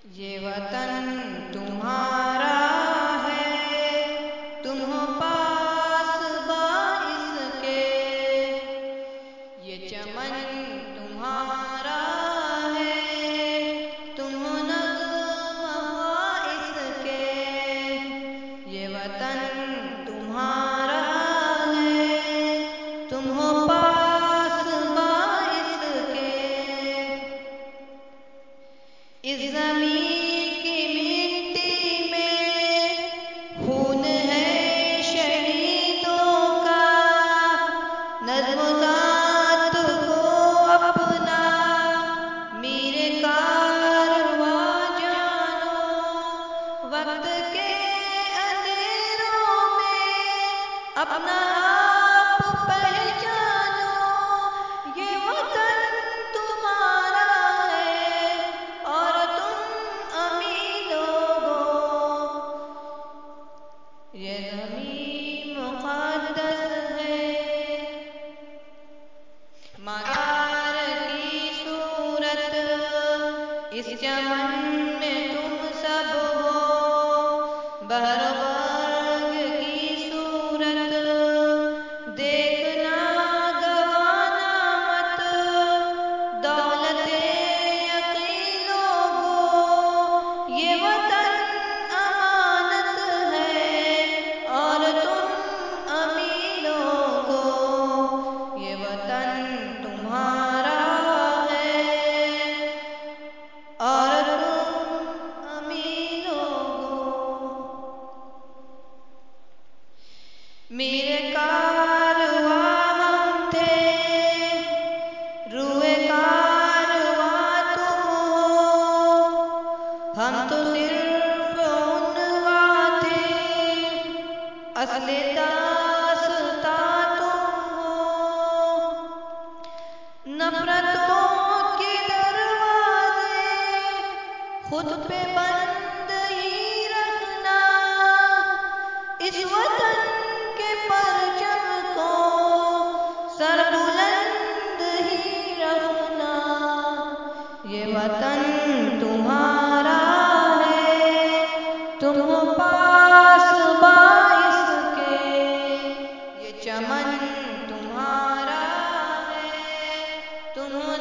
یہ وطن تمہارا ہے، تم ہو پاس باعث کے، یہ چمن تمہارا ہے، تم ہو نغمہ باعث کے، یہ وطن تمہارا ہے، تم ہو پاس باعث کے، اس زمین کی مٹی میں خون ہے شہیدوں کا، نظم و ذات کو اپنا میرے کارواں جانو، وقت کے اندھیروں میں اپنا آپ پہچانو، یہ وطن تمہارا ہے اور تم امیدوں کو، یہ زمین مقدس ہے، مزار کی صورت اس چمن میں تم سب ہو، بہر برگ کی صورت دیکھنا گوانا مت، دولت یقین لوگو، یہ وطن امانت ہے اور تم امیروں کو، یہ وطن تمہارا ہے اور تم امیروں کو، میرے کارواں ہم تھے، روئے کارواں تم ہو، ہم تو صرف عنواں تھے، اصل داستاں تم ہو، نفرتوں کے دروازے خود پہ بند ہی رکھنا، اس وطن کے پرچم کو سر بلند ہی رکھنا، یہ وطن تمہارا ہے، تم ہو پاس باعث کے، یہ چمن تمہارا ہے، تم ہو